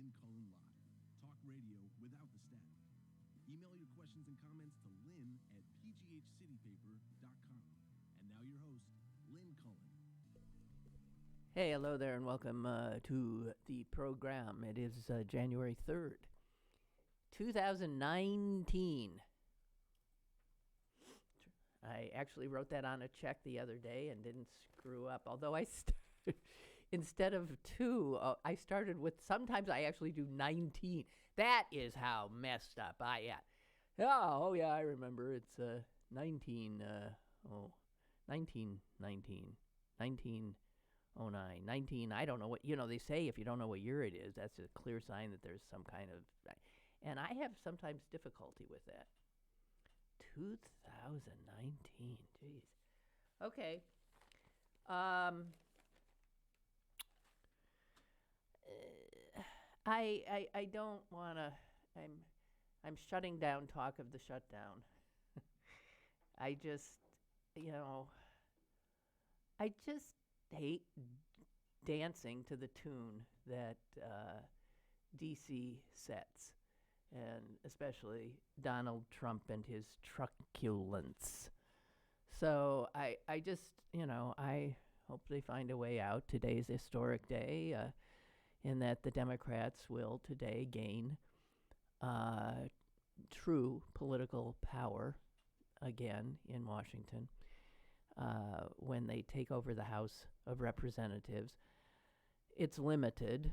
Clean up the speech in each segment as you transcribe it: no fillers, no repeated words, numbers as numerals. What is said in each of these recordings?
Lynn Cullen Live. Talk radio without the static. Email your questions and comments to Lynn at pghcitypaper.com. And now your host, Lynn Cullen. Hey, hello there, and welcome to the program. It is January 3rd, 2019. I actually wrote that on a check the other day and didn't screw up, although instead of 2, I started with, sometimes I actually do 19. That is how messed up I am. Oh yeah, I remember. It's 1909, 19, I don't know what, they say if you don't know what year it is, that's a clear sign that there's some kind of, and I have sometimes difficulty with that. 2019, jeez. Okay. I don't want to, I'm shutting down talk of the shutdown. I just hate dancing to the tune that DC sets, and especially Donald Trump and his truculence. So I just, I hope they find a way out. Today's a historic day in that the Democrats will today gain true political power again in Washington. When they take over the House of Representatives. It's limited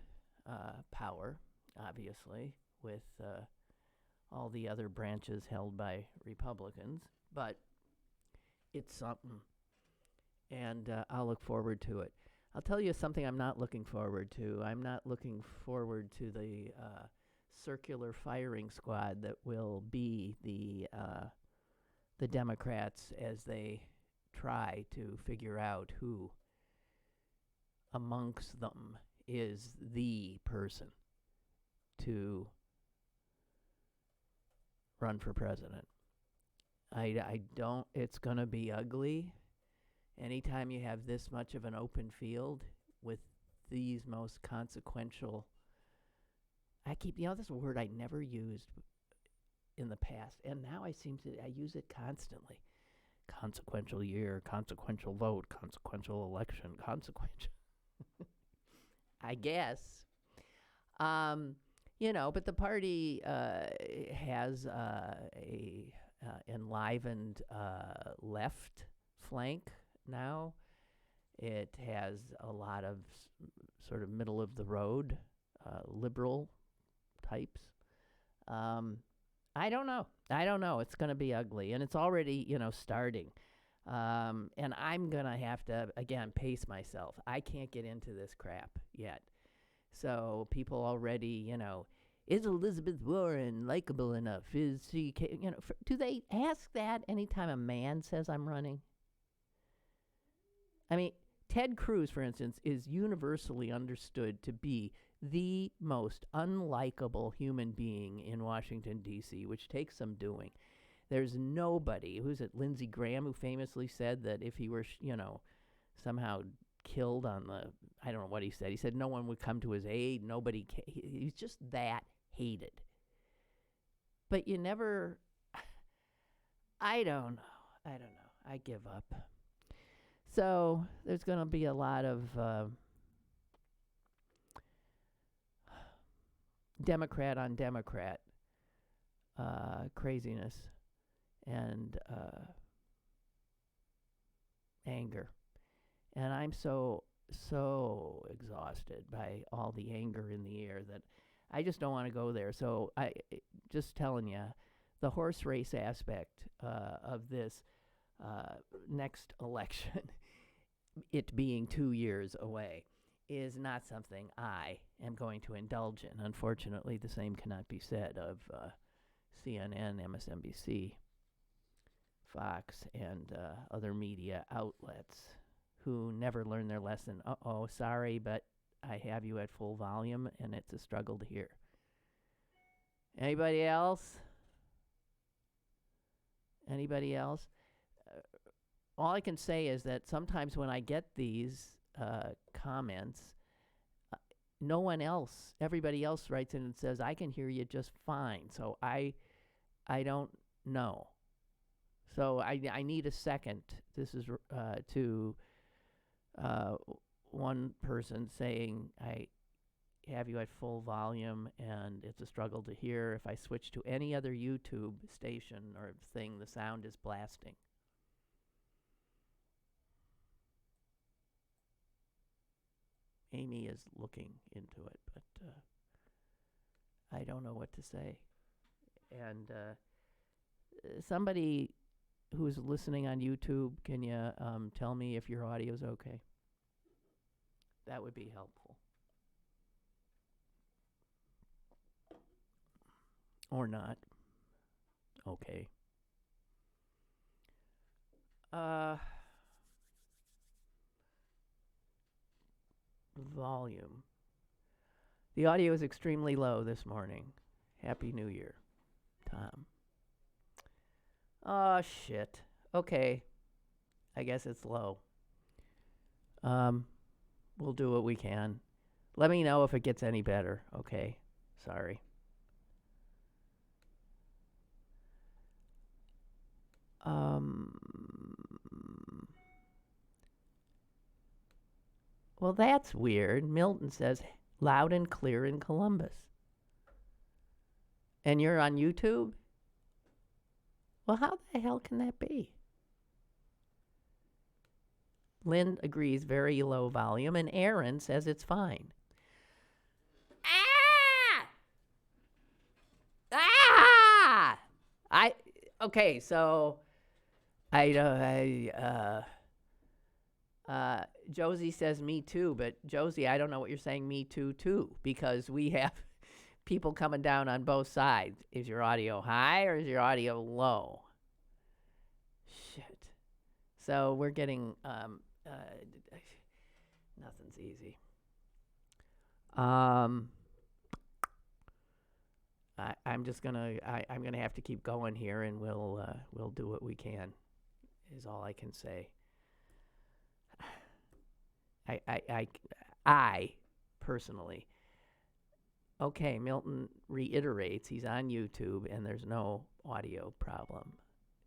power, obviously, with all the other branches held by Republicans, but it's something, and I'll look forward to it. I'll tell you something I'm not looking forward to. I'm not looking forward to the circular firing squad that will be the Democrats as they try to figure out who amongst them is the person to run for president. I don't, it's going to be ugly. Anytime you have this much of an open field with these most consequential, this is a word I never used in the past, and now I use it constantly. Consequential year, consequential vote, consequential election, consequential. I guess. But the party has a enlivened left flank now. It has a lot of sort of middle of the road liberal types. I don't know. It's going to be ugly, and it's already, starting. And I'm going to have to, again, pace myself. I can't get into this crap yet. So people already, is Elizabeth Warren likable enough? Is she, do they ask that anytime a man says I'm running? I mean, Ted Cruz, for instance, is universally understood to be the most unlikable human being in Washington, D.C., which takes some doing. There's nobody, who's it, Lindsey Graham, who famously said that if he were, somehow killed on I don't know what he said. He said no one would come to his aid. He's just that hated. But you never, I don't know. I give up. So there's going to be a lot of Democrat on Democrat craziness and anger. And I'm so exhausted by all the anger in the air that I just don't want to go there. So I just telling you, the horse race aspect of this next election, it being 2 years away, is not something I am going to indulge in. Unfortunately, the same cannot be said of CNN, MSNBC, Fox, and other media outlets who never learn their lesson. Sorry, but I have you at full volume, and it's a struggle to hear. Anybody else? All I can say is that sometimes when I get these comments, no one else, everybody else writes in and says, I can hear you just fine. So I don't know. So I need a second. This is to one person saying, I have you at full volume and it's a struggle to hear. If I switch to any other YouTube station or thing, the sound is blasting. Amy is looking into it, but I don't know what to say. And somebody who's listening on YouTube, can you tell me if your audio's okay? That would be helpful. Or not. Okay. Volume. The audio is extremely low this morning. Happy New Year, Tom. Oh, shit. Okay. I guess it's low. We'll do what we can. Let me know if it gets any better. Okay. Sorry. Well, that's weird. Milton says loud and clear in Columbus. And you're on YouTube? Well, how the hell can that be? Lynn agrees, very low volume, and Aaron says it's fine. Okay, so Josie says me too, but Josie, I don't know what you're saying me too, because we have people coming down on both sides. Is your audio high or is your audio low? Shit. So we're getting, nothing's easy. I'm just gonna I'm gonna have to keep going here, and we'll do what we can. Is all I can say. I personally. Okay, Milton reiterates he's on YouTube and there's no audio problem,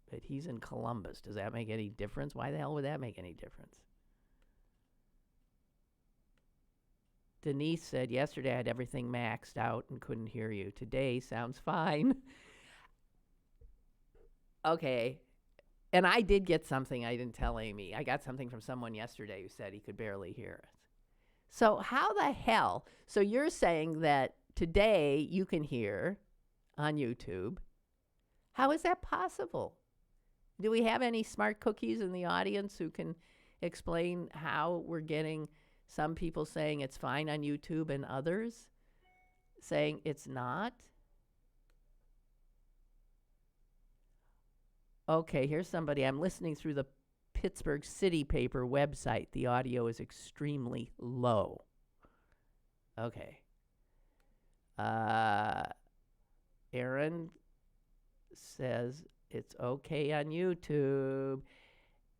but he's in Columbus. Does that make any difference? Why the hell would that make any difference? Denise said, yesterday I had everything maxed out and couldn't hear you. Today sounds fine. Okay. And I did get something I didn't tell Amy. I got something from someone yesterday who said he could barely hear us. So how the hell? So you're saying that today you can hear on YouTube. How is that possible? Do we have any smart cookies in the audience who can explain how we're getting some people saying it's fine on YouTube and others saying it's not? Okay, here's somebody. I'm listening through the Pittsburgh City Paper website. The audio is extremely low. Okay. Aaron says it's okay on YouTube.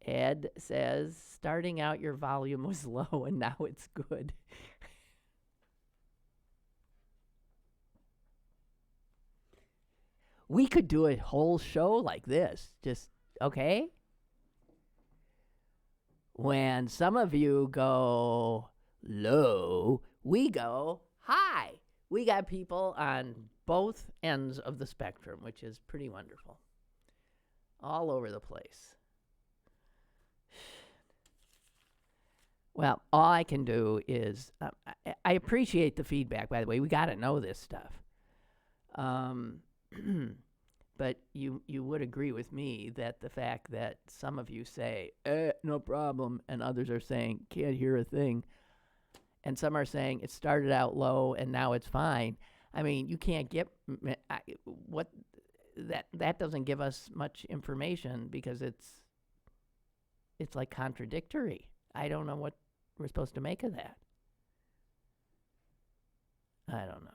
Ed says, starting out your volume was low and now it's good. We could do a whole show like this. Just, okay? When some of you go low, we go high. We got people on both ends of the spectrum, which is pretty wonderful. All over the place. Well, all I can do is, I appreciate the feedback, by the way. We got to know this stuff. But you would agree with me that the fact that some of you say, no problem, and others are saying, can't hear a thing, and some are saying it started out low and now it's fine. I mean, you can't get, that doesn't give us much information because it's like contradictory. I don't know what we're supposed to make of that. I don't know.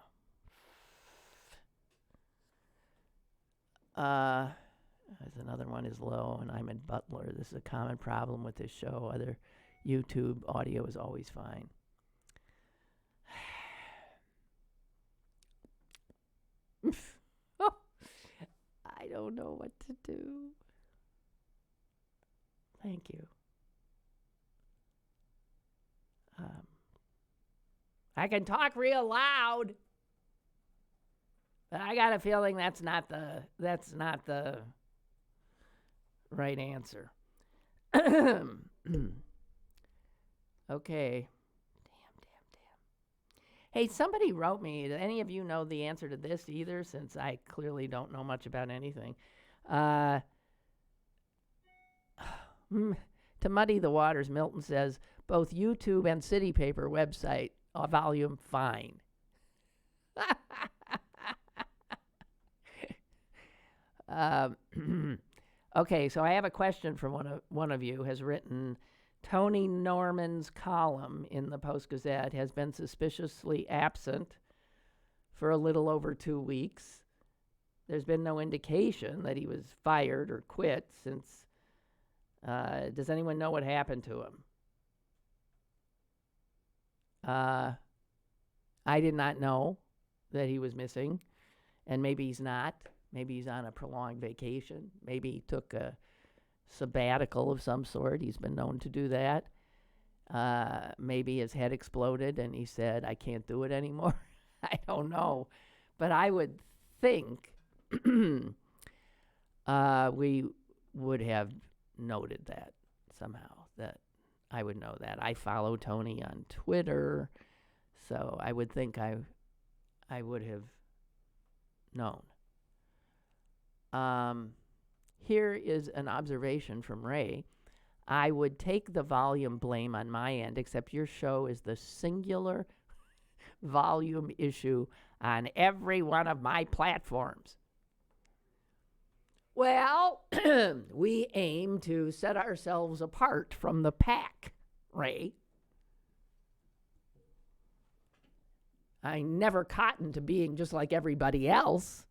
There's another one is low, and I'm in Butler. This is a common problem with this show. Other YouTube audio is always fine. I don't know what to do. Thank you. I can talk real loud, but I got a feeling that's not the right answer. Okay. Damn. Hey, somebody wrote me. Do any of you know the answer to this either? Since I clearly don't know much about anything. To muddy the waters, Milton says, both YouTube and City Paper website volume fine. Okay, so I have a question from one of you has written, Tony Norman's column in the Post-Gazette has been suspiciously absent for a little over 2 weeks. There's been no indication that he was fired or quit since. Does anyone know what happened to him? I did not know that he was missing, and maybe he's not. Maybe he's on a prolonged vacation. Maybe he took a sabbatical of some sort. He's been known to do that. Maybe his head exploded and he said, I can't do it anymore. I don't know. But I would think we would have noted that somehow, that I would know that. I follow Tony on Twitter, so I would think I would have known. Here is an observation from Ray. I would take the volume blame on my end, except your show is the singular volume issue on every one of my platforms. Well, we aim to set ourselves apart from the pack, Ray. I never cotton to being just like everybody else.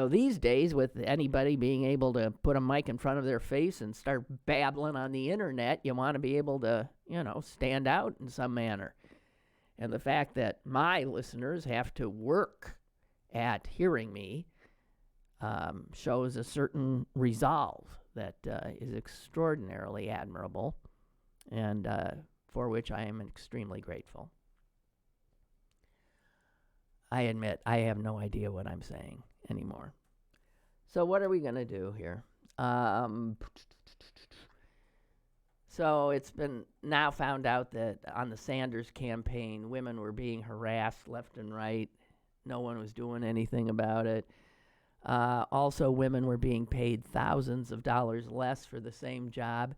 These days, with anybody being able to put a mic in front of their face and start babbling on the internet, you want to be able to, stand out in some manner. And the fact that my listeners have to work at hearing me shows a certain resolve that is extraordinarily admirable and for which I am extremely grateful. I admit I have no idea what I'm saying anymore. So what are we going to do here? So it's been now found out that on the Saunders campaign, women were being harassed left and right. No one was doing anything about it. Also, women were being paid thousands of dollars less for the same job.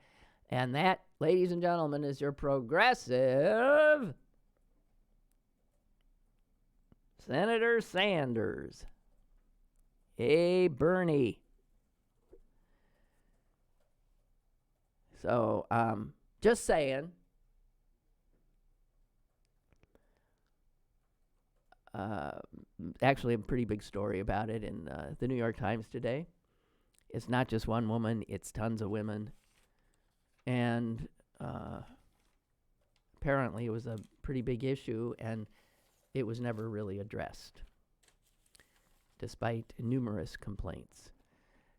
And that, ladies and gentlemen, is your progressive Senator Saunders. Hey, Bernie. So, just saying. Actually, a pretty big story about it in the New York Times today. It's not just one woman, it's tons of women. And apparently it was a pretty big issue, and it was never really addressed, despite numerous complaints.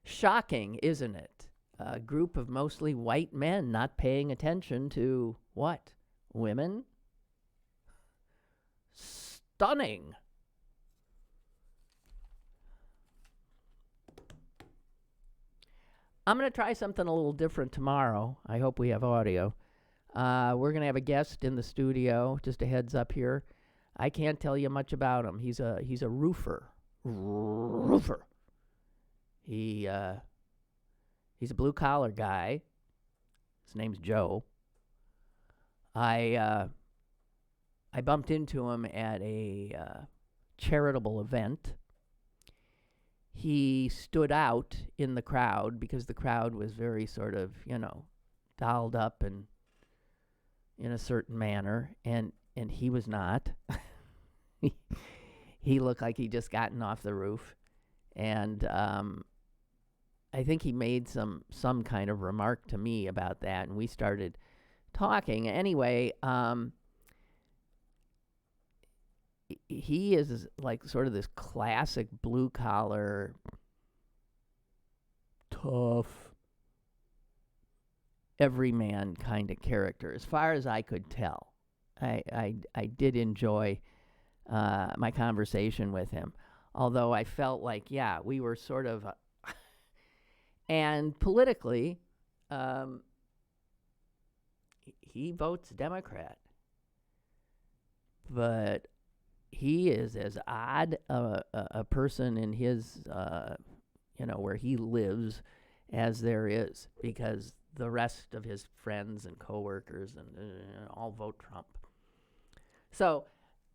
Shocking, isn't it? A group of mostly white men not paying attention to what? Women? Stunning. I'm going to try something a little different tomorrow. I hope we have audio. We're going to have a guest in the studio. Just a heads up here. I can't tell you much about him. He's a roofer. He's a blue collar guy. His name's Joe. I bumped into him at a charitable event. He stood out in the crowd because the crowd was very sort of, dolled up and in a certain manner, and he was not. He looked like he'd just gotten off the roof, and I think he made some kind of remark to me about that, and we started talking. Anyway, he is like sort of this classic blue collar, tough, everyman kind of character, as far as I could tell. I did enjoy my conversation with him, although I felt like, yeah, we were sort of, and politically, he votes Democrat, but he is as odd a person in his, where he lives as there is, because the rest of his friends and coworkers and all vote Trump. So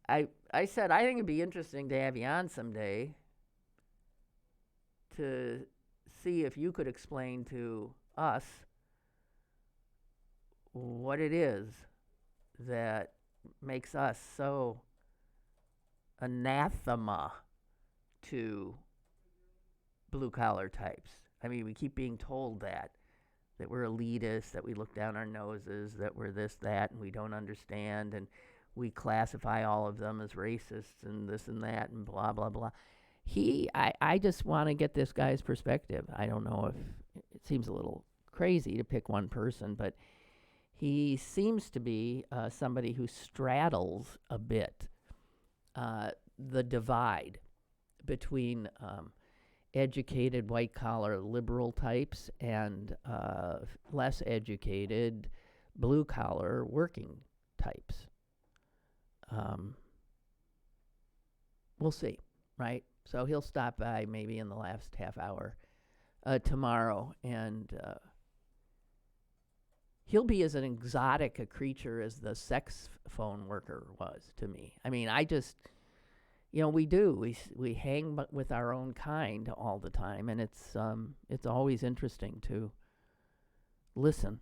I said, I think it'd be interesting to have you on someday to see if you could explain to us what it is that makes us so anathema to blue-collar types. I mean, we keep being told that we're elitists, that we look down our noses, that we're this, that, and we don't understand, and we classify all of them as racists and this and that and blah, blah, blah. I just want to get this guy's perspective. I don't know if it seems a little crazy to pick one person, but he seems to be somebody who straddles a bit the divide between educated white-collar liberal types and less educated blue-collar working types. We'll see, right? So he'll stop by maybe in the last half hour tomorrow, and he'll be as an exotic a creature as the sex phone worker was to me. I mean, I just, we hang with our own kind all the time, and it's always interesting to listen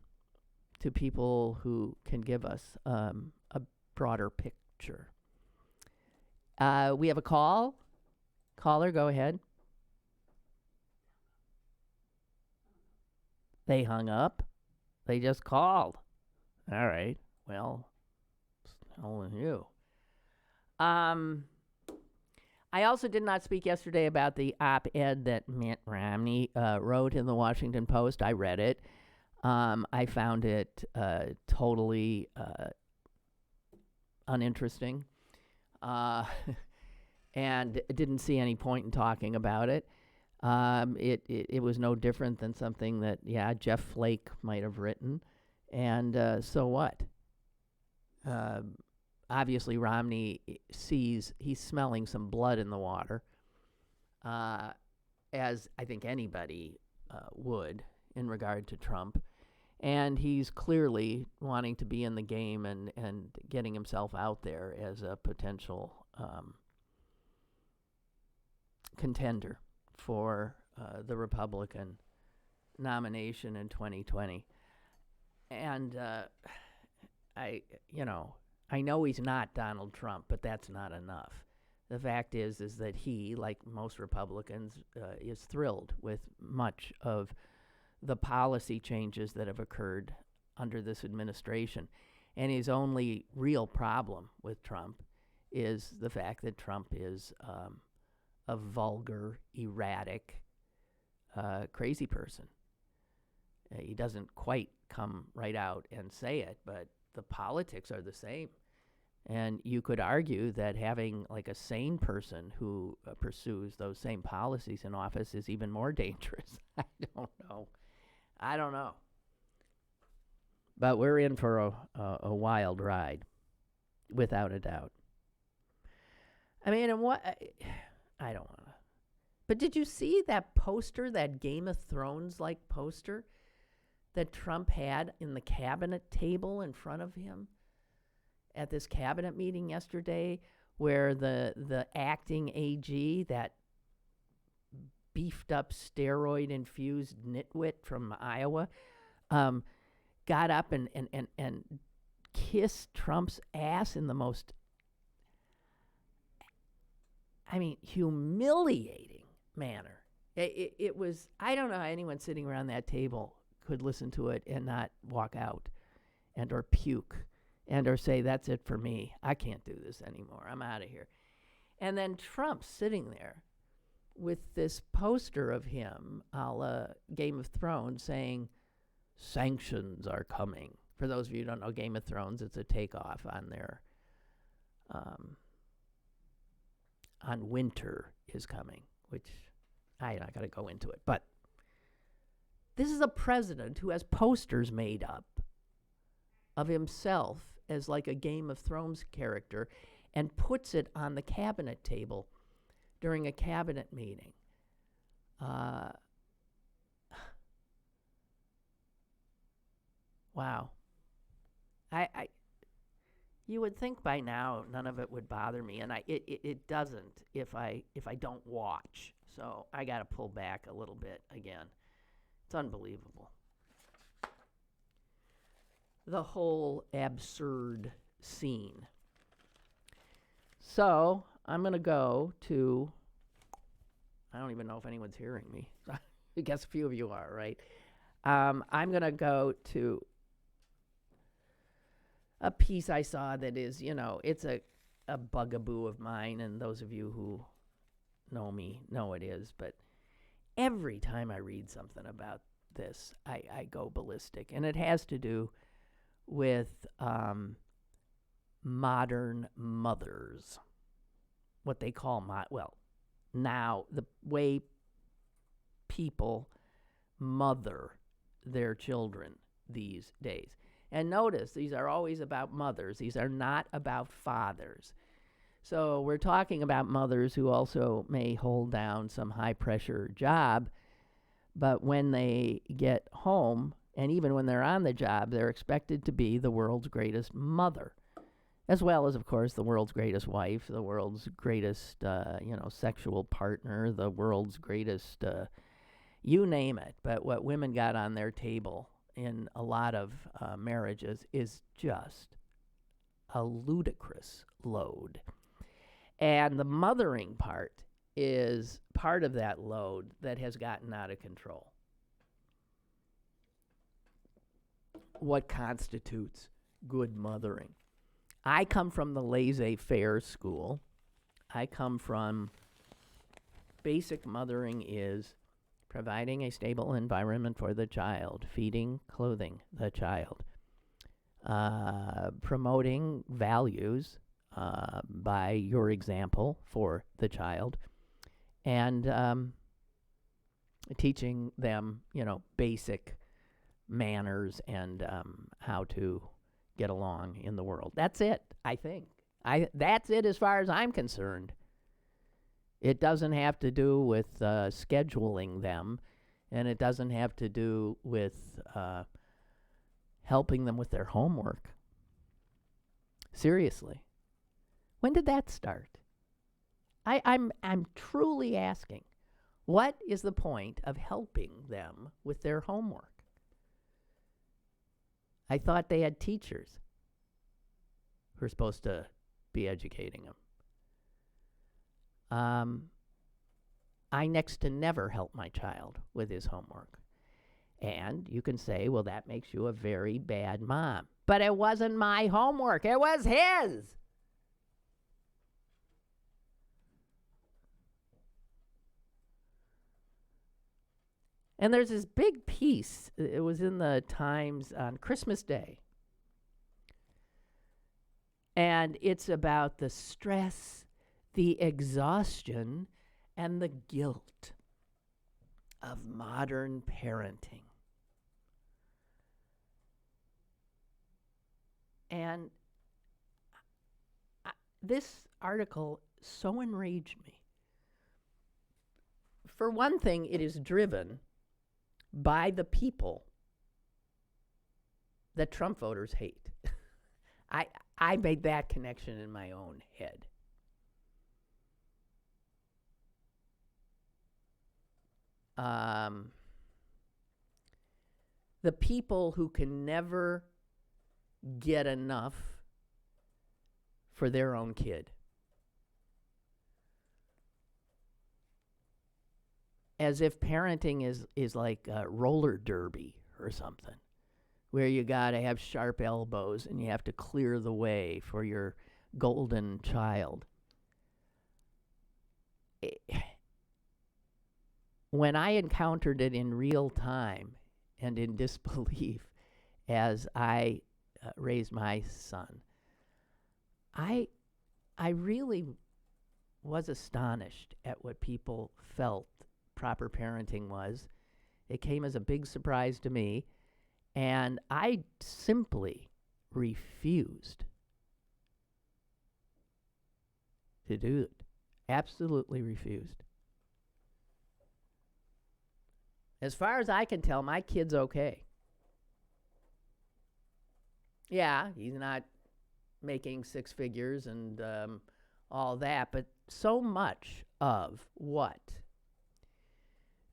to people who can give us a broader picture. We have a call. Caller, go ahead. They hung up. They just called. All right. Well, it's telling you. I also did not speak yesterday about the op-ed that Mitt Romney wrote in the Washington Post. I read it. I found it totally uninteresting, and didn't see any point in talking about it. It was no different than something that, Jeff Flake might have written. And so what? Obviously, Romney he's smelling some blood in the water, as I think anybody would in regard to Trump. And he's clearly wanting to be in the game and getting himself out there as a potential contender for the Republican nomination in 2020. And I know he's not Donald Trump, but that's not enough. The fact is that he, like most Republicans, is thrilled with much of the policy changes that have occurred under this administration. And his only real problem with Trump is the fact that Trump is a vulgar, erratic, crazy person. He doesn't quite come right out and say it, but the politics are the same. And you could argue that having like a sane person who pursues those same policies in office is even more dangerous. I don't know. But we're in for a wild ride, without a doubt. I mean, and what... I don't want to. But did you see that poster, that Game of Thrones-like poster that Trump had in the cabinet table in front of him at this cabinet meeting yesterday, where the acting AG, that beefed-up, steroid-infused nitwit from Iowa, got up and kissed Trump's ass in the most, humiliating manner. It was, I don't know how anyone sitting around that table could listen to it and not walk out and or puke and or say, that's it for me. I can't do this anymore. I'm out of here. And then Trump sitting there with this poster of him, a la Game of Thrones, saying, sanctions are coming. For those of you who don't know Game of Thrones, it's a takeoff on their, on winter is coming, which I'm not going to go into it. But this is a president who has posters made up of himself as like a Game of Thrones character and puts it on the cabinet table during a cabinet meeting. Wow. You would think by now none of it would bother me, and it doesn't if I don't watch. So I got to pull back a little bit again. It's unbelievable. The whole absurd scene. So I'm going to go to, I don't even know if anyone's hearing me. I guess a few of you are, right? I'm going to go to a piece I saw that is, it's a bugaboo of mine, and those of you who know me know it is, but every time I read something about this, I go ballistic. And it has to do with modern mothers, what they call, now the way people mother their children these days. And notice, these are always about mothers. These are not about fathers. So we're talking about mothers who also may hold down some high-pressure job, but when they get home, and even when they're on the job, they're expected to be the world's greatest mother, as well as, of course, the world's greatest wife, the world's greatest, sexual partner, the world's greatest, you name it. But what women got on their table in a lot of marriages is just a ludicrous load. And the mothering part is part of that load that has gotten out of control. What constitutes good mothering? I come from the laissez-faire school. I come from basic mothering is providing a stable environment for the child, feeding, clothing the child, promoting values by your example for the child, and teaching them, basic manners and how to get along in the world. That's it, I think. That's it as far as I'm concerned. It doesn't have to do with scheduling them, and it doesn't have to do with helping them with their homework. Seriously. When did that start? I'm truly asking, what is the point of helping them with their homework? I thought they had teachers who are supposed to be educating them. I next to never help my child with his homework. And you can say, well, that makes you a very bad mom. But it wasn't my homework. It was his. And there's this big piece. It was in the Times on Christmas Day. And it's about the stress, the exhaustion, and the guilt of modern parenting. And this article so enraged me. For one thing, it is driven by the people that Trump voters hate. I made that connection in my own head. The people who can never get enough for their own kid. As if parenting is like a roller derby or something, where you got to have sharp elbows and you have to clear the way for your golden child. when I encountered it in real time and in disbelief as I raised my son, I really was astonished at what people felt proper parenting was. It came as a big surprise to me, and I simply refused to do it. Absolutely refused. As far as I can tell, my kid's okay. Yeah, he's not making six figures and all that, but so much of what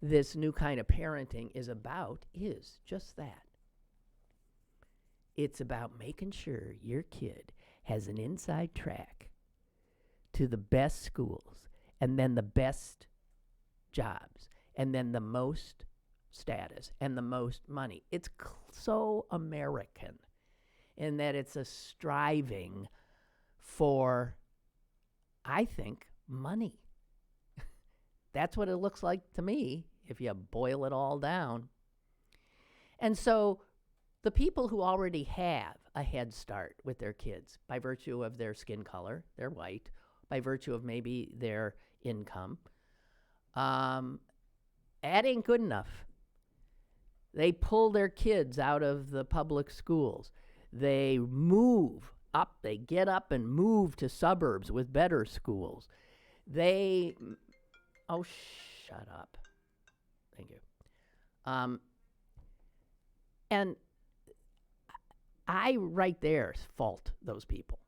this new kind of parenting is about is just that. It's about making sure your kid has an inside track to the best schools, and then the best jobs, and then the most status, and the most money. It's so American in that it's a striving for, I think, money. That's what it looks like to me if you boil it all down. And so the people who already have a head start with their kids by virtue of their skin color, they're white, by virtue of maybe their income, that ain't good enough. They pull their kids out of the public schools. They move up, they get up and move to suburbs with better schools. Oh, shut up. Thank you. And I right there fault those people.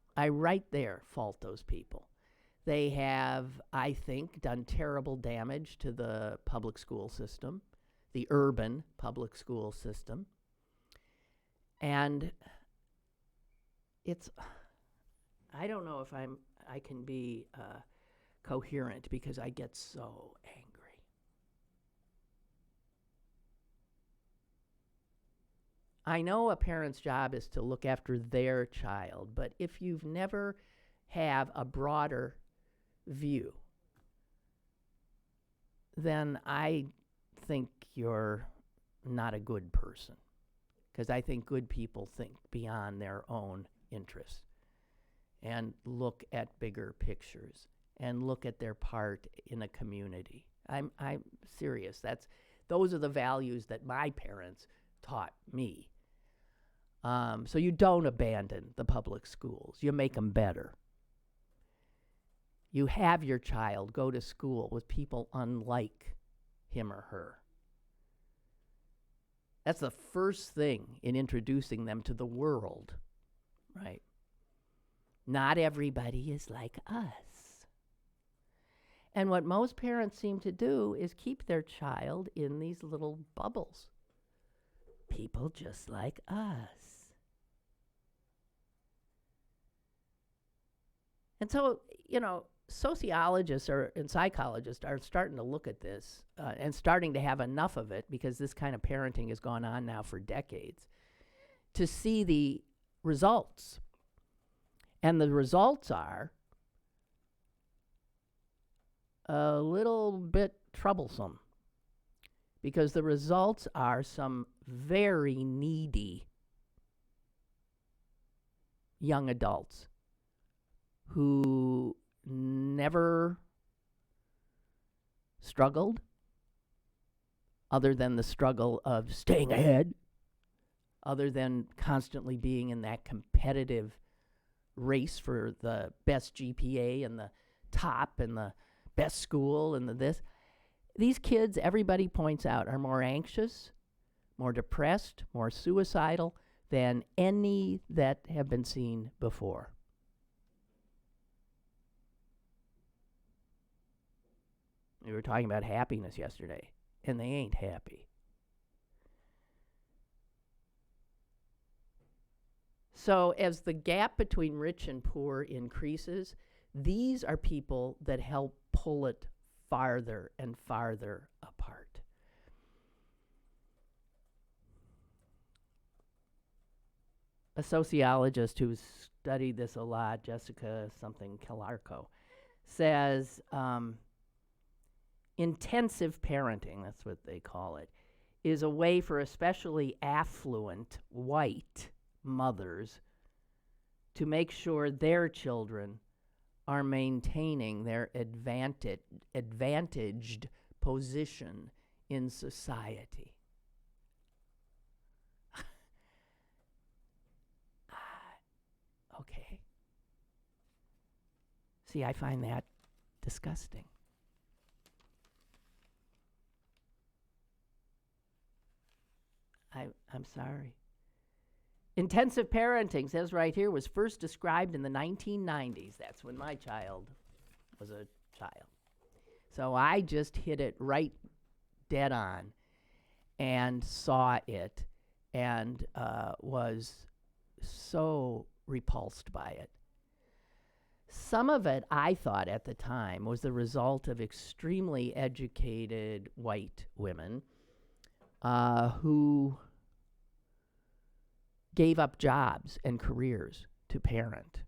They have, I think, done terrible damage to the public school system, the urban public school system. And I don't know if I can be coherent because I get so angry. I know a parent's job is to look after their child, but if you've never have a broader view, then I think you're not a good person, because I think good people think beyond their own interests and look at bigger pictures and look at their part in a community. I'm serious. Those are the values that my parents taught me. So you don't abandon the public schools. You make them better. You have your child go to school with people unlike him or her. That's the first thing in introducing them to the world, right? Not everybody is like us. And what most parents seem to do is keep their child in these little bubbles. People just like us. And so, sociologists and psychologists are starting to look at this and starting to have enough of it, because this kind of parenting has gone on now for decades, to see the results. And the results are a little bit troublesome, because the results are some very needy young adults who never struggled other than the struggle of staying ahead, other than constantly being in that competitive race for the best GPA and the top and the best school and the this. These kids, everybody points out, are more anxious, more depressed, more suicidal than any that have been seen before. We were talking about happiness yesterday, and they ain't happy. So as the gap between rich and poor increases, these are people that help pull it farther and farther apart. A sociologist who's studied this a lot, Jessica something Calarco, says Intensive parenting, that's what they call it, is a way for especially affluent white mothers to make sure their children are maintaining their advantaged position in society. Okay. See, I find that disgusting. I'm sorry. Intensive parenting, says right here, was first described in the 1990s. That's when my child was a child. So I just hit it right dead on and saw it and was so repulsed by it. Some of it, I thought at the time, was the result of extremely educated white women who gave up jobs and careers to parent.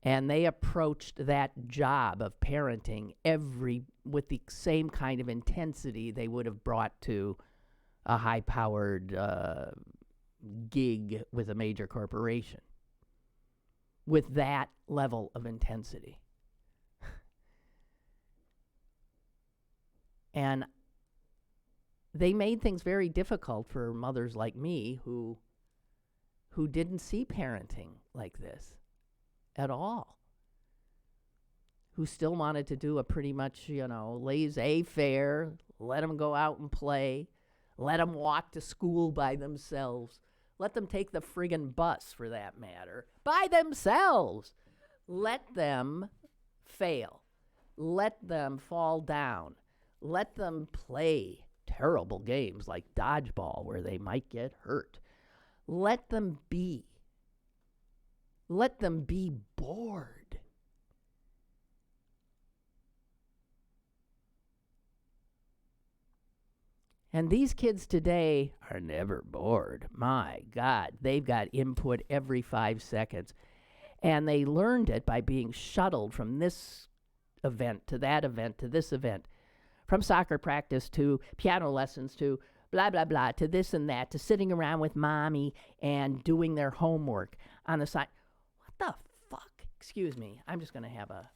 And they approached that job of parenting with the same kind of intensity they would have brought to a high-powered gig with a major corporation. With that level of intensity. And they made things very difficult for mothers like me who didn't see parenting like this at all. Who still wanted to do a pretty much, laissez-faire, let them go out and play, let them walk to school by themselves, let them take the friggin' bus, for that matter, by themselves. Let them fail. Let them fall down. Let them play terrible games like dodgeball where they might get hurt. Let them be. Let them be bored. And these kids today are never bored. My God, they've got input every 5 seconds. And they learned it by being shuttled from this event to that event to this event. From soccer practice to piano lessons to blah, blah, blah, to this and that, to sitting around with mommy and doing their homework on the side. What the fuck? Excuse me. I'm just going to have a...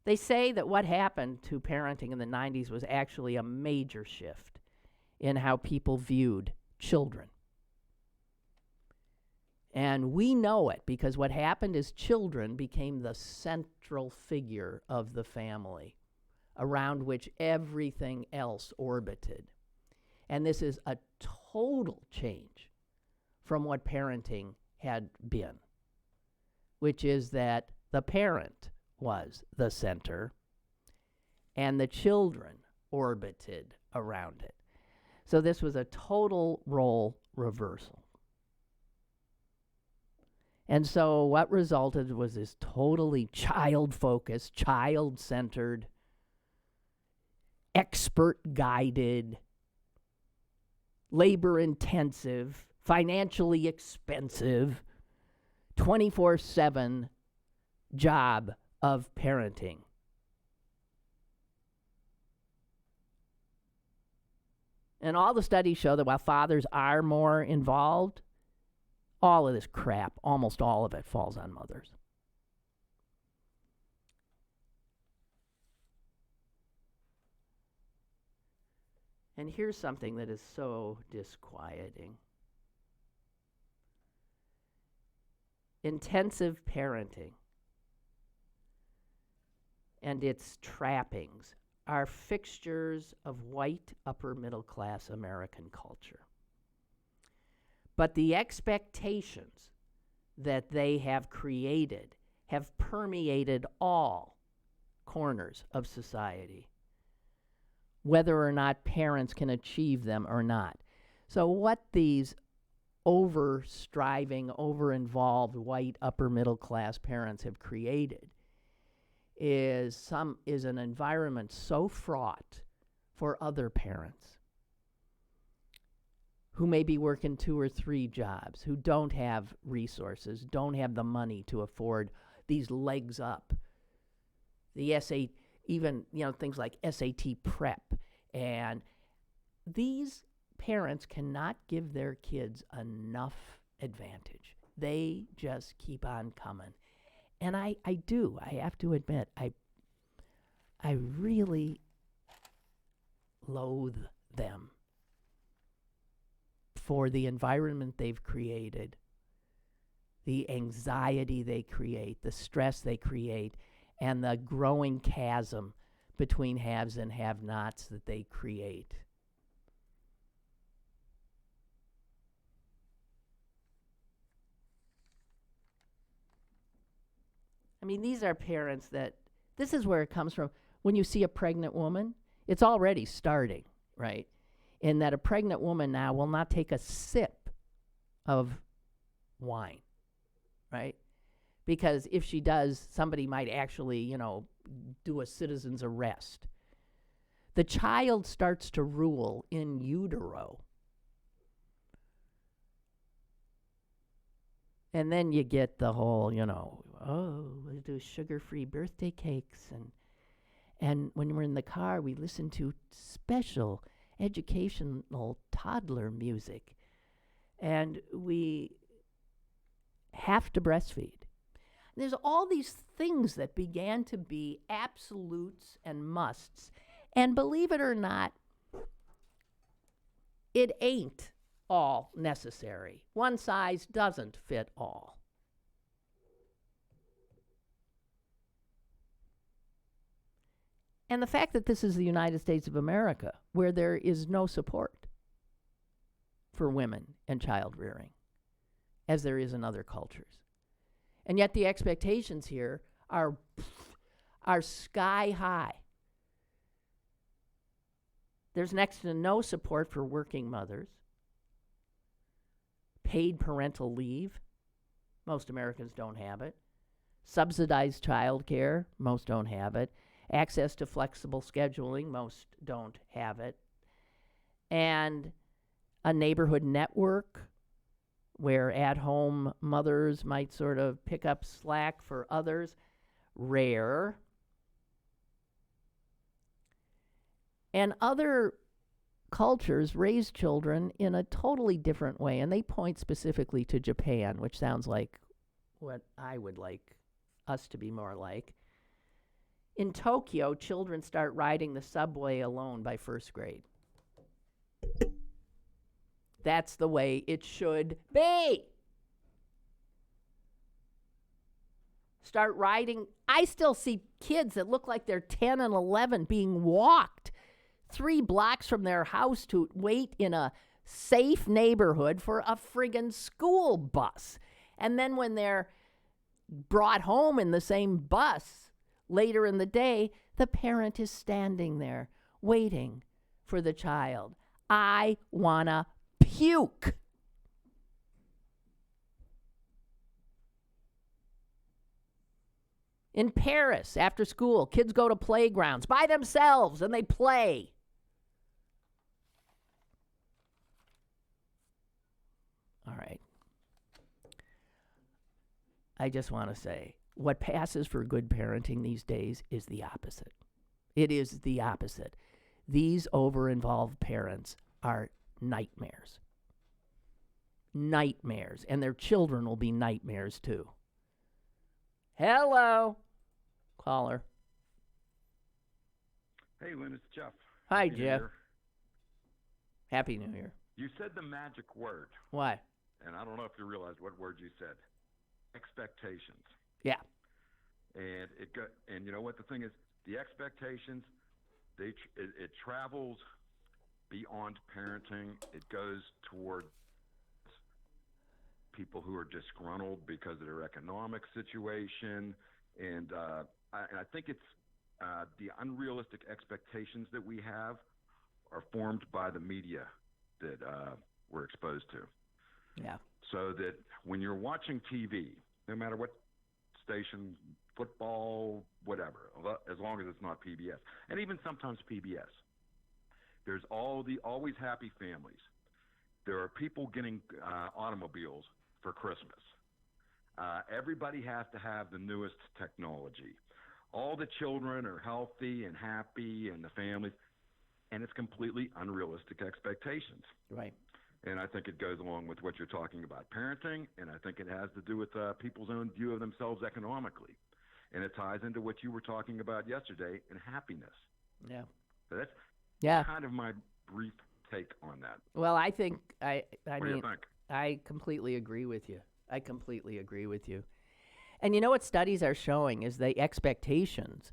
They say that what happened to parenting in the 90s was actually a major shift in how people viewed children. And we know it because what happened is children became the central figure of the family around which everything else orbited. And this is a total change from what parenting had been, which is that the parent was the center and the children orbited around it. So this was a total role reversal. And so what resulted was this totally child-focused, child-centered, expert-guided, labor-intensive, financially expensive, 24/7 job of parenting. And all the studies show that while fathers are more involved, all of this crap, almost all of it, falls on mothers. And here's something that is so disquieting. Intensive parenting and its trappings are fixtures of white upper middle class American culture. But the expectations that they have created have permeated all corners of society, whether or not parents can achieve them or not. So what these over-striving, over-involved white upper middle class parents have created is an environment so fraught for other parents who may be working 2 or 3 jobs, who don't have resources, don't have the money to afford these legs up. The SAT, even, things like SAT prep. And these parents cannot give their kids enough advantage. They just keep on coming. And I have to admit, I really loathe them for the environment they've created, the anxiety they create, the stress they create, and the growing chasm between haves and have-nots that they create. I mean, these are parents that, this is where it comes from. When you see a pregnant woman, it's already starting, right? In that a pregnant woman now will not take a sip of wine, right? Because if she does, somebody might actually, do a citizen's arrest. The child starts to rule in utero. And then you get the whole, we'll do sugar-free birthday cakes. And when we're in the car, we listen to special educational toddler music. And we have to breastfeed. There's all these things that began to be absolutes and musts. And believe it or not, it ain't all necessary. One size doesn't fit all. And the fact that this is the United States of America, where there is no support for women and child rearing, as there is in other cultures. And yet the expectations here are sky high. There's next to no support for working mothers. Paid parental leave. Most Americans don't have it. Subsidized child care. Most don't have it. Access to flexible scheduling. Most don't have it. And a neighborhood network where at-home mothers might sort of pick up slack for others. Rare. And other cultures raise children in a totally different way, and they point specifically to Japan, which sounds like what I would like us to be more like. In Tokyo, children start riding the subway alone by first grade. That's the way it should be. Start riding. I still see kids that look like they're 10 and 11 being walked 3 blocks from their house to wait in a safe neighborhood for a friggin' school bus. And then when they're brought home in the same bus later in the day, the parent is standing there waiting for the child. I wanna puke. In Paris, after school, kids go to playgrounds by themselves and they play. All right. I just want to say, what passes for good parenting these days is the opposite. It is the opposite. These over-involved parents are nightmares. Nightmares. And their children will be nightmares too. Hello. Caller. Hey, Lynn, it's Jeff. Hi, Happy New Jeff. Year. Happy New Year. You said the magic word, What? and I don't know if you realized what word you said. Expectations. Yeah. And you know what the thing is? The expectations, it travels beyond parenting. It goes toward people who are disgruntled because of their economic situation, and I think it's the unrealistic expectations that we have are formed by the media that we're exposed to. Yeah. So that when you're watching TV, no matter what station, football, whatever, as long as it's not PBS, and even sometimes PBS, there's always happy families. There are people getting automobiles for Christmas. Everybody has to have the newest technology. All the children are healthy and happy, and the families, and it's completely unrealistic expectations. Right. And I think it goes along with what you're talking about parenting, and I think it has to do with people's own view of themselves economically. And it ties into what you were talking about yesterday in happiness. Yeah. So that's Yeah. kind of my brief take on that. Well, I think I What do you think? I completely agree with you. I completely agree with you. And you know what studies are showing is the expectations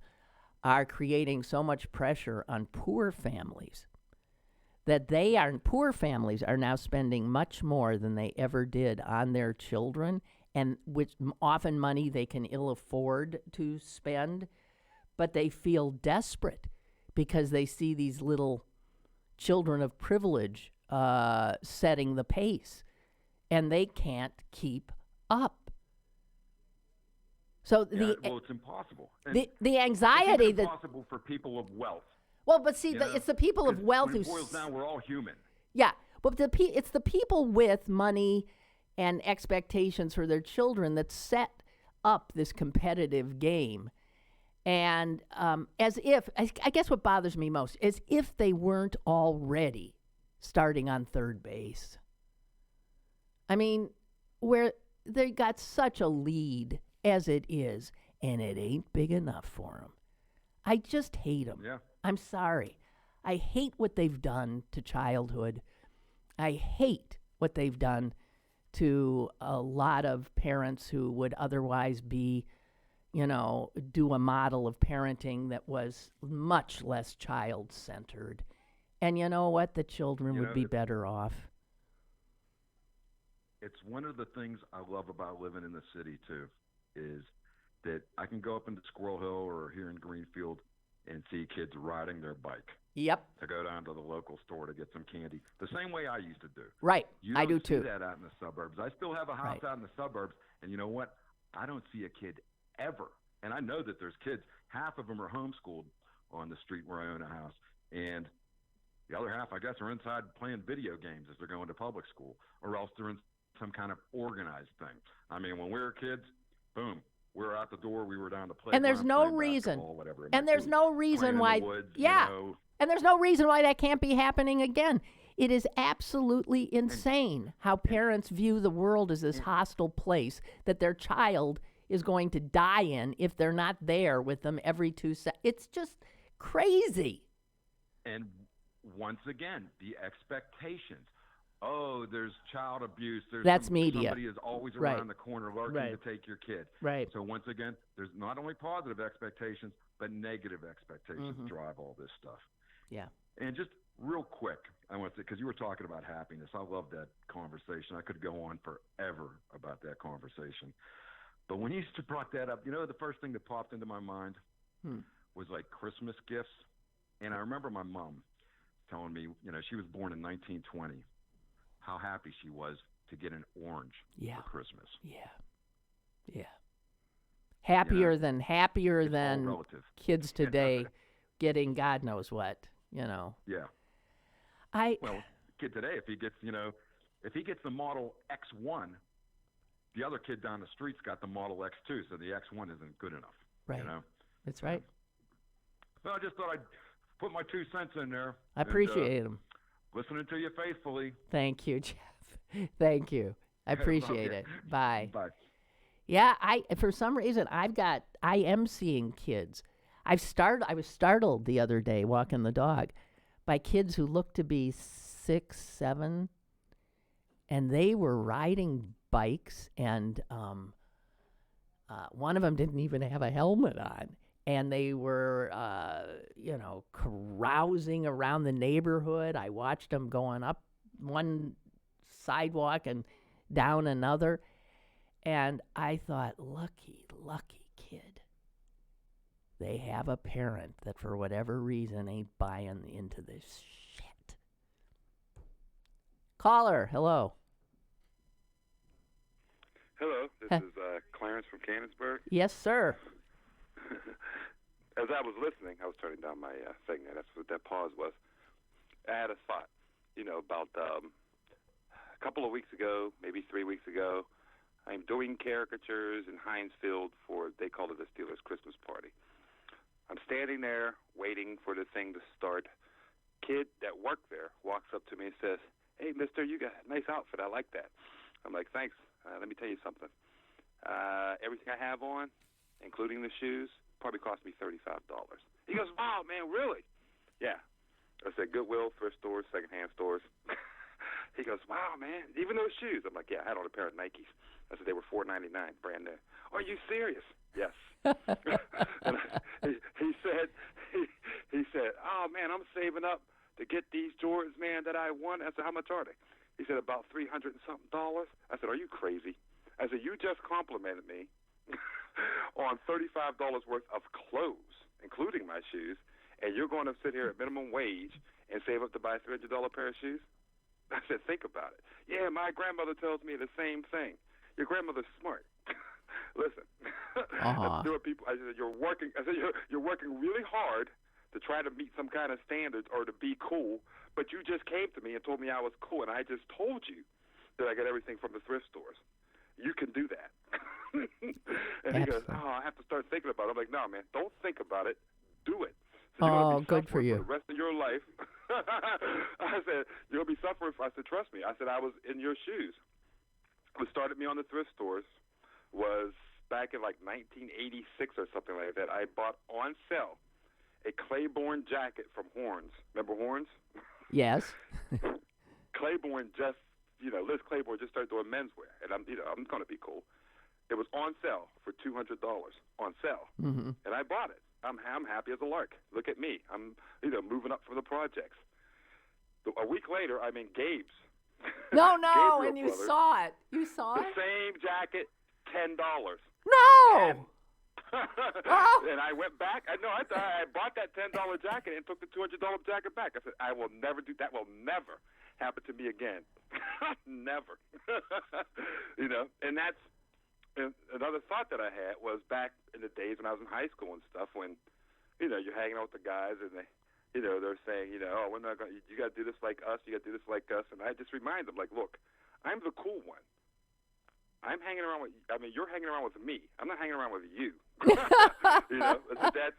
are creating so much pressure on poor families that poor families are now spending much more than they ever did on their children, and which often money they can ill afford to spend, but they feel desperate because they see these little children of privilege setting the pace, and they can't keep up. So it's impossible. And the anxiety it's impossible for people of wealth. Well, but see, it's the people of wealth when who. It boils down, we're all human. Yeah, but it's the people with money and expectations for their children that set up this competitive game, and as if I guess what bothers me most is if they weren't already starting on third base. I mean, where they got such a lead as it is, and it ain't big enough for them. I just hate them. Yeah. I'm sorry. I hate what they've done to childhood. I hate what they've done to a lot of parents who would otherwise be, do a model of parenting that was much less child-centered. And you know what? The children would be better off. It's one of the things I love about living in the city, too, is that I can go up into Squirrel Hill or here in Greenfield and see kids riding their bike. Yep. To go down to the local store to get some candy, the same way I used to do. Right. I do too. See that out in the suburbs. I still have a house out in the suburbs, and you know what? I don't see a kid ever. And I know that there's kids. Half of them are homeschooled on the street where I own a house, and the other half, I guess, are inside playing video games as they're going to public school, or else they're in some kind of organized thing. I mean, when we were kids, boom, we were out the door, we were down to play. And there's no reason. And there's no reason why. Woods, yeah. And there's no reason why that can't be happening again. It is absolutely insane how parents view the world as this hostile place that their child is going to die in if they're not there with them every 2 seconds. It's just crazy. And once again, the expectations. Oh, there's child abuse. That's media. Somebody is always around the corner lurking to take your kid. Right. So once again, there's not only positive expectations, but negative expectations drive all this stuff. Yeah. And just real quick, I want to say, because you were talking about happiness, I love that conversation. I could go on forever about that conversation. But when you brought that up, the first thing that popped into my mind was like Christmas gifts. And I remember my mom telling me, she was born in 1920. How happy she was to get an orange for Christmas. Yeah. Happier than kids today getting God knows what, Yeah. Well, kid today, if he gets the Model X1, the other kid down the street's got the Model X2, so the X1 isn't good enough. Right. That's right. Well, I just thought I'd put my 2 cents in there. I appreciate them. Listening to you faithfully. Thank you, Jeff. Thank you. I appreciate it. Bye. Bye. Yeah, for some reason I am seeing kids. I was startled the other day walking the dog by kids who looked to be 6, 7, and they were riding bikes, and one of them didn't even have a helmet on. And they were, carousing around the neighborhood. I watched them going up one sidewalk and down another. And I thought, lucky kid. They have a parent that for whatever reason ain't buying into this shit. Caller, hello. Hello, this is Clarence from Canonsburg. Yes, sir. As I was listening, I was turning down my segment. That's what that pause was. I had a thought, about a couple of weeks ago, maybe 3 weeks ago, I'm doing caricatures in Heinz Field for, they call it the Steelers Christmas party. I'm standing there waiting for the thing to start. Kid that worked there walks up to me and says, "Hey, mister, you got a nice outfit. I like that." I'm like, "Thanks. Let me tell you something. Everything I have on, including the shoes, probably cost me $35. He goes, "Wow, man, really?" "Yeah." I said, "Goodwill, thrift stores, secondhand stores." He goes, "Wow, man, even those shoes?" I'm like, "Yeah, I had on a pair of Nikes." I said, "They were $4.99, brand new." "Are you serious?" "Yes." And he said, "Oh, man, I'm saving up to get these Jordans, man, that I want." I said, "How much are they?" He said, "About $300 and something dollars." I said, "Are you crazy?" I said, "You just complimented me on $35 worth of clothes, including my shoes, and you're going to sit here at minimum wage and save up to buy a $300 pair of shoes?" I said, "Think about it." "Yeah, my grandmother tells me the same thing." "Your grandmother's smart." Listen, there are people. I said, "You're working." I said, "You're working really hard to try to meet some kind of standards or to be cool, but you just came to me and told me I was cool, and I just told you that I got everything from the thrift stores. You can do that." And he goes, "Oh, I have to start thinking about it." I'm like, "No, man, don't think about it. Do it." So you're gonna be good for you. the rest of your life. I said, "You'll be suffering." I said, "Trust me." I said, "I was in your shoes." What started me on the thrift stores was back in like 1986 or something like that. I bought on sale a Claiborne jacket from Horns. Remember Horns? Yes. Claiborne just, Liz Claiborne just started doing menswear, and I'm going to be cool. It was on sale for $200 on sale, and I bought it. I'm happy as a lark. Look at me. I'm moving up for the projects. A week later, I'm in Gabe's. No, Gabriel and you Brothers. saw it. You saw The it? same jacket, $10. No! Oh. And I went back. I bought that $10 jacket and took the $200 jacket back. I said, "I will never do that. Will never happen to me again." Never. And that's another thought that I had was back in the days when I was in high school and stuff, when you're hanging out with the guys and they're saying, "Oh, we're not going. You got to do this like us. You got to do this like us." And I just remind them, like, "Look, I'm the cool one. I'm hanging around with. You're hanging around with me. I'm not hanging around with you."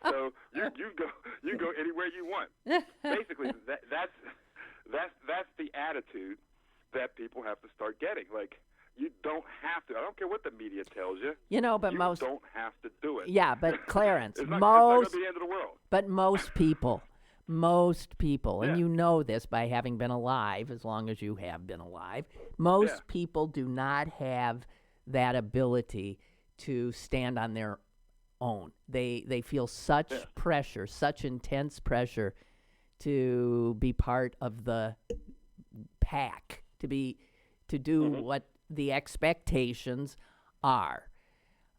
So you go anywhere you want. Basically, that's the attitude that people have to start getting. Like, you don't have to. I don't care what the media tells you. But you most don't have to do it. Yeah, but Clarence, it's not going to be the end of the world. But most people, and you know this by having been alive as long as you have been alive, most people do not have that ability to stand on their own. They feel such pressure, such intense pressure to be part of the pack, to do what the expectations are.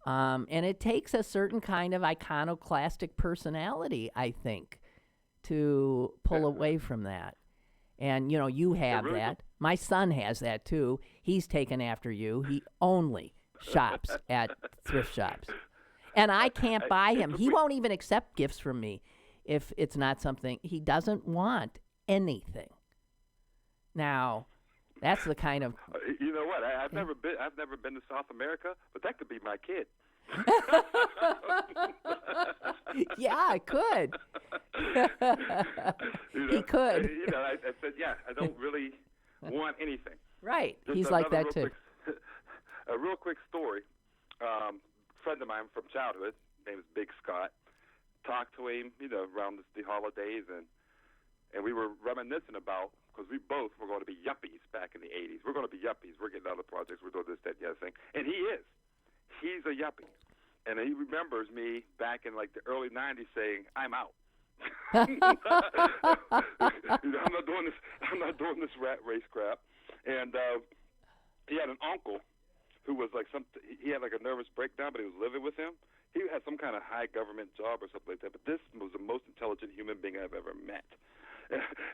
And it takes a certain kind of iconoclastic personality, I think, to pull away from that. And, you have really that. My son has that, too. He's taken after you. He only shops at thrift shops. And I can't buy him. He won't even accept gifts from me if it's not something. He doesn't want anything. Now, that's the kind of... You know what? I've never been to South America, but that could be my kid. Yeah, I could. He could. I said, I don't really want anything. Right. Just he's like that too. A real quick story. A friend of mine from childhood, named Big Scott, talked to him, around the holidays, and we were reminiscing about, because we both were going to be yuppies back in the 80s. We're going to be yuppies. We're getting out of projects. We're doing this, that, the other thing. And he is. He's a yuppie. And he remembers me back in like the early 90s saying, "I'm out." I'm not doing this rat race crap. And he had an uncle who was like he had like a nervous breakdown, but he was living with him. He had some kind of high government job or something like that. But this was the most intelligent human being I've ever met.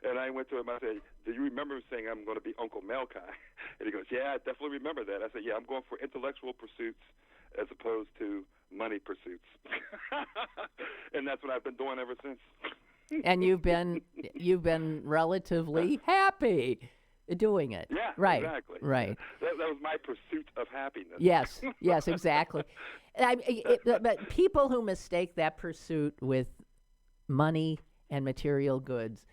And I went to him, I said, "Do you remember saying I'm going to be Uncle Malachi?" And he goes, "Yeah, I definitely remember that." I said, "Yeah, I'm going for intellectual pursuits as opposed to money pursuits." And that's what I've been doing ever since. And you've been relatively happy. doing it. Yeah, right, exactly. right. That was my pursuit of happiness. Yes, yes, exactly. But people who mistake that pursuit with money and material goods,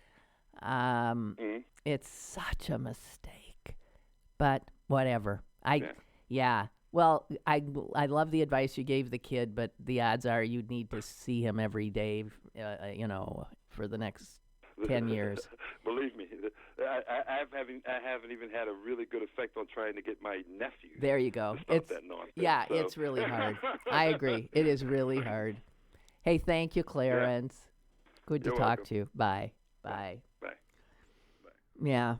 it's such a mistake. But whatever. Well, I love the advice you gave the kid, but the odds are you'd need to see him every day, for the next 10 years. Believe me, I haven't even had a really good effect on trying to get my nephew. There you go. To stop that nonsense. Yeah, it's really hard. I agree. It is really hard. Hey, thank you, Clarence. Yeah. Good to You're talk welcome. to you. Bye. Bye. Bye. Yeah.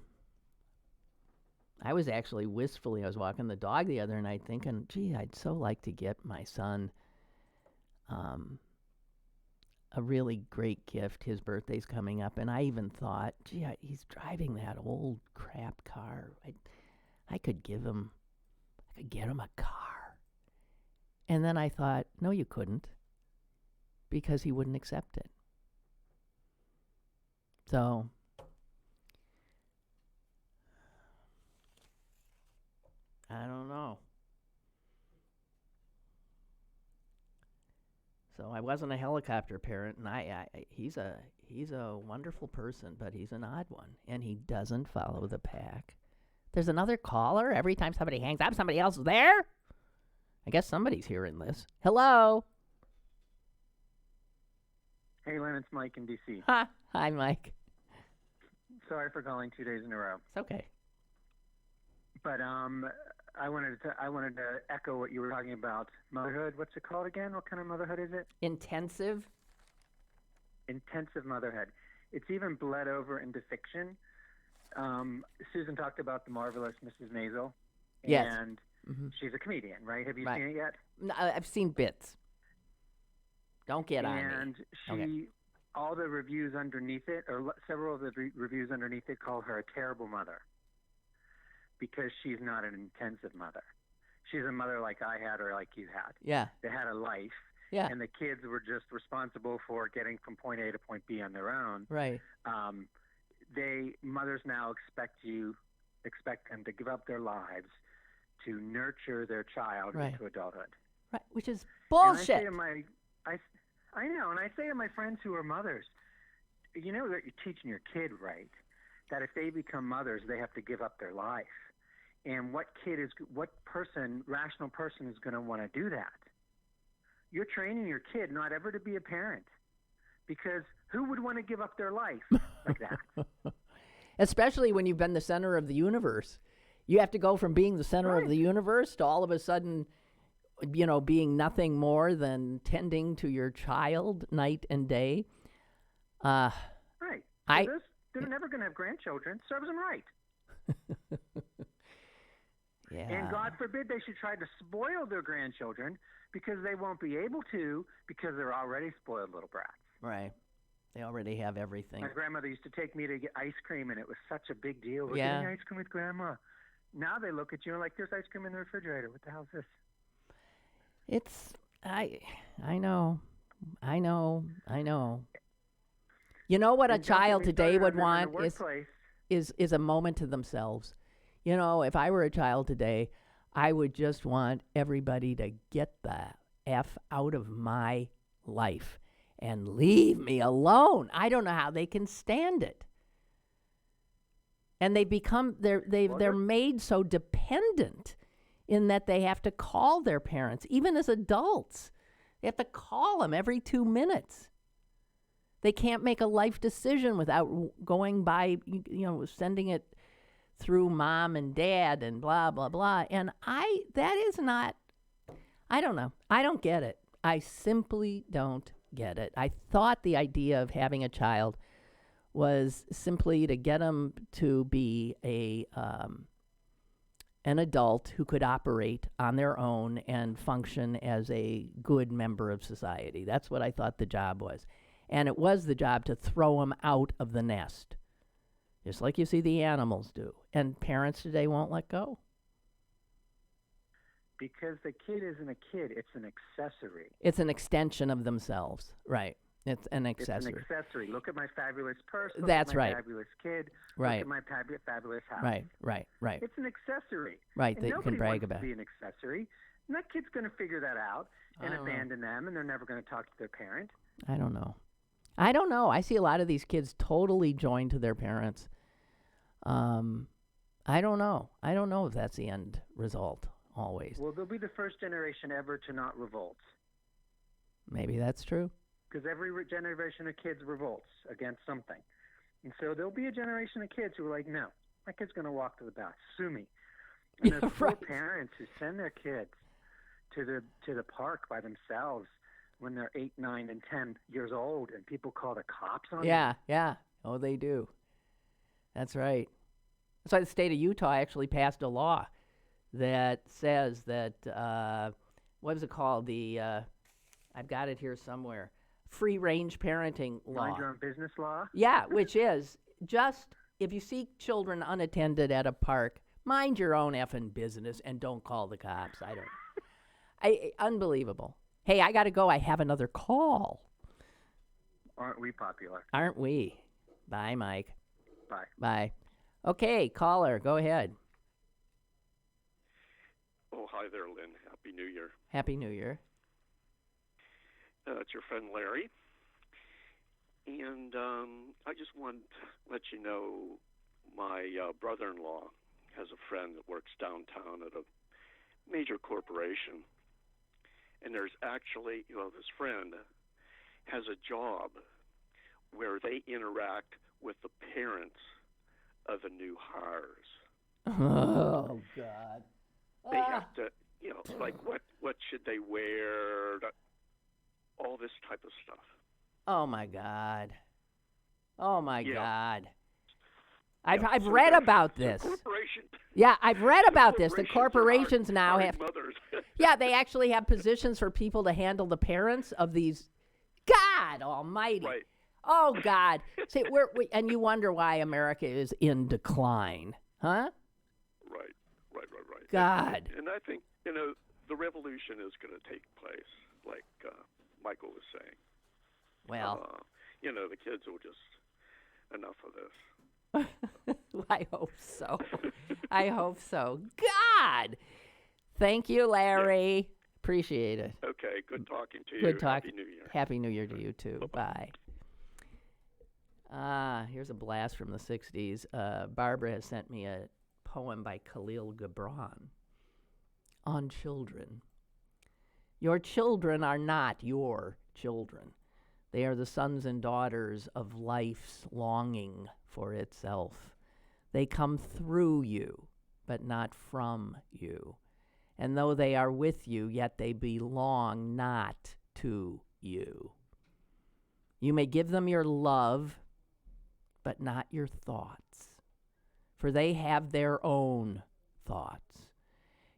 I was actually wistfully, I was walking the dog the other night thinking, gee, I'd so like to get my son a really great gift. His birthday's coming up, and I even thought, gee, he's driving that old crap car. I could get him a car. And then I thought, no, you couldn't, because he wouldn't accept it. So I don't know. So I wasn't a helicopter parent, and he's a wonderful person, but he's an odd one, and he doesn't follow the pack. There's another caller. Every time somebody hangs up, somebody else is there. I guess somebody's hearing this. Hello. Hey, Lynn, it's Mike in D.C. Hi, Mike. Sorry for calling 2 days in a row. It's okay. But I wanted to echo what you were talking about. Motherhood, what's it called again? What kind of motherhood is it? Intensive motherhood. It's even bled over into fiction. Susan talked about The Marvelous Mrs. Maisel. Yes. And she's a comedian, right? Have you Right. seen it yet? No, I've seen bits. Don't get on me. And she, all the reviews underneath it, or several of the reviews underneath it, call her a terrible mother because she's not an intensive mother. She's a mother like I had or like you had. Yeah. They had a life. Yeah. And the kids were just responsible for getting from point A to point B on their own. Right. Mothers now expect them to give up their lives to nurture their child into adulthood. Right, which is bullshit. And I know, and I say to my friends who are mothers, you know that you're teaching your kid right, that if they become mothers, they have to give up their life. And what rational person is going to want to do that? You're training your kid not ever to be a parent, because who would want to give up their life like that? Especially when you've been the center of the universe. You have to go from being the center of the universe to all of a sudden, being nothing more than tending to your child night and day. Right. They're never going to have grandchildren. Serves them right. Yeah. And God forbid they should try to spoil their grandchildren, because they won't be able to, because they're already spoiled little brats. Right. They already have everything. My grandmother used to take me to get ice cream, and it was such a big deal. We're Yeah. getting ice cream with Grandma. Now they look at you and like, there's ice cream in the refrigerator. What the hell is this? I know. You know what a child today would want is a moment to themselves. If I were a child today, I would just want everybody to get the F out of my life and leave me alone. I don't know how they can stand it. And they're made so dependent in that they have to call their parents, even as adults. They have to call them every 2 minutes. They can't make a life decision without going by, sending it through mom and dad and blah, blah, blah. And I don't know. I don't get it. I simply don't get it. I thought the idea of having a child was simply to get them to be an adult who could operate on their own and function as a good member of society. That's what I thought the job was. And it was the job to throw them out of the nest, just like you see the animals do. And parents today won't let go. Because the kid isn't a kid, it's an accessory. It's an extension of themselves. Right. It's an accessory. It's an accessory. Look at my fabulous purse. Look That's at my right. fabulous kid. Right. Look at my fabulous house. Right. It's an accessory. Right, And that you can nobody brag wants about. to be an accessory. And that kid's going to figure that out and abandon them, and they're never going to talk to their parent. I don't know. I see a lot of these kids totally joined to their parents. I don't know. I don't know if that's the end result always. Well, they'll be the first generation ever to not revolt. Maybe that's true. Because every generation of kids revolts against something. And so there'll be a generation of kids who are like, no, my kid's going to walk to the bus. Sue me. And there's poor parents who send their kids to the park by themselves when they're 8, 9, and 10 years old, and people call the cops on them. Yeah. Oh, they do. That's right. That's why the state of Utah actually passed a law that says that, what was it called? I've got it here somewhere. Free-range parenting law. Mind your own business law? Yeah, which is just if you see children unattended at a park, mind your own effing business and don't call the cops. Unbelievable. Hey, I got to go. I have another call. Aren't we popular? Aren't we? Bye, Mike. Bye. Bye. Okay, caller, go ahead. Oh, hi there, Lynn. Happy New Year. Happy New Year. It's your friend Larry. And I just want to let you know my brother-in-law has a friend that works downtown at a major corporation. And there's actually, this friend has a job where they interact with the parents of the new hires. Oh, God. They have to, like what should they wear, all this type of stuff. Oh, my God. Oh, my God. Yeah, I've so read about this. Yeah, I've read about this. The corporations now have... mothers. Yeah, they actually have positions for people to handle the parents of these... God almighty. Right. Oh, God. See, and you wonder why America is in decline, huh? Right. God. And I think, the revolution is going to take place, like Michael was saying. Well... the kids will just... Enough of this. I hope so. I hope so. God. Thank you, Larry. Yeah. Appreciate it. Okay, good talking to you. Good talking. Happy New Year. Happy New Year to you, too. Bye. Here's a blast from the 60s. Barbara has sent me a poem by Khalil Gibran on children. Your children are not your children. They are the sons and daughters of life's longing for itself. They come through you, but not from you. And though they are with you, yet they belong not to you. You may give them your love, but not your thoughts, for they have their own thoughts.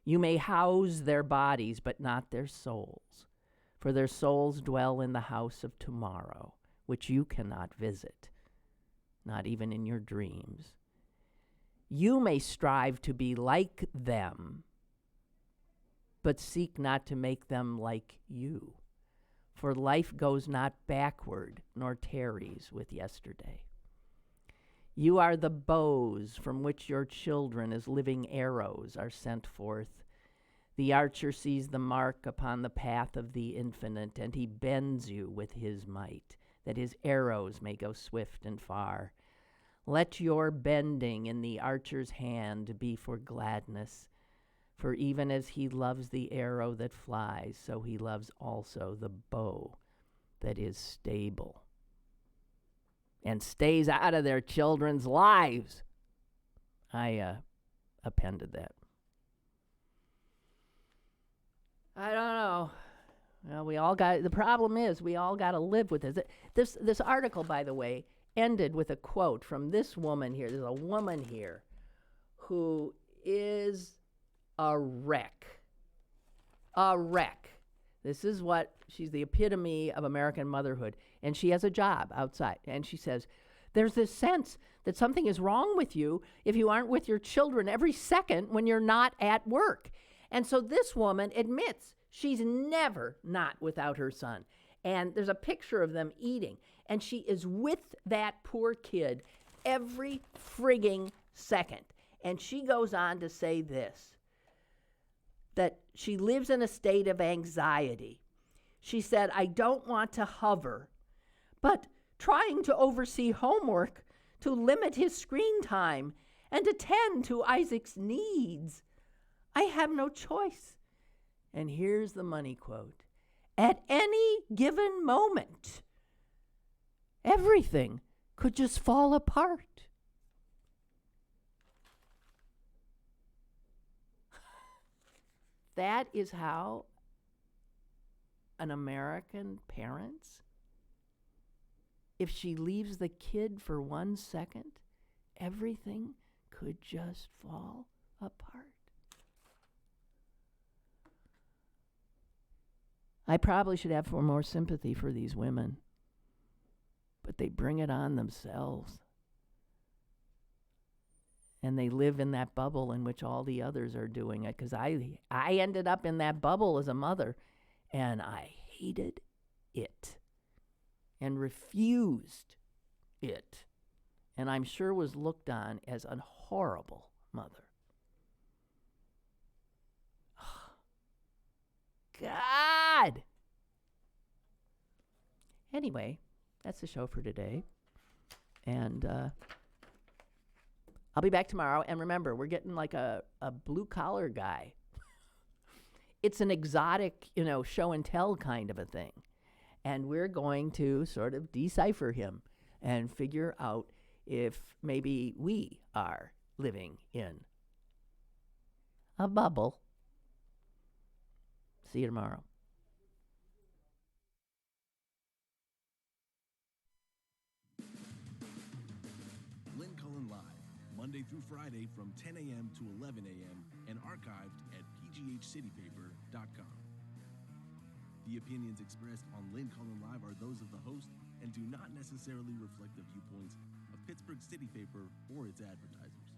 You may house their bodies, but not their souls, for their souls dwell in the house of tomorrow, which you cannot visit, not even in your dreams. You may strive to be like them, but seek not to make them like you, for life goes not backward, nor tarries with yesterday. You are the bows from which your children as living arrows are sent forth. The archer sees the mark upon the path of the infinite, and he bends you with his might, that his arrows may go swift and far. Let your bending in the archer's hand be for gladness, for even as he loves the arrow that flies, so he loves also the bow that is stable and stays out of their children's lives. I appended that. I don't know. Well, the problem is we all got to live with this. This article, by the way, ended with a quote from this woman here. There's a woman here who is a wreck. A wreck. This is she's the epitome of American motherhood. And she has a job outside. And she says, there's this sense that something is wrong with you if you aren't with your children every second when you're not at work. And so this woman admits she's never not without her son. And there's a picture of them eating. And she is with that poor kid every frigging second. And she goes on to say this, that she lives in a state of anxiety. She said, I don't want to hover, but trying to oversee homework, to limit his screen time, and attend to Isaac's needs, I have no choice. And here's the money quote. At any given moment, everything could just fall apart. That is how an American parents, if she leaves the kid for 1 second, everything could just fall apart. I probably should have more sympathy for these women, but they bring it on themselves. And they live in that bubble in which all the others are doing it. Because I ended up in that bubble as a mother, and I hated it and refused it. And I'm sure was looked on as a horrible mother. God! Anyway, that's the show for today. And I'll be back tomorrow. And remember, we're getting like a blue-collar guy. It's an exotic, show and tell kind of a thing. And we're going to sort of decipher him and figure out if maybe we are living in a bubble. See you tomorrow. Lynn Cullen Live, Monday through Friday from 10 a.m. to 11 a.m. and archived at pghcitypaper.com. The opinions expressed on Lynn Cullen Live are those of the host and do not necessarily reflect the viewpoints of Pittsburgh City Paper or its advertisers.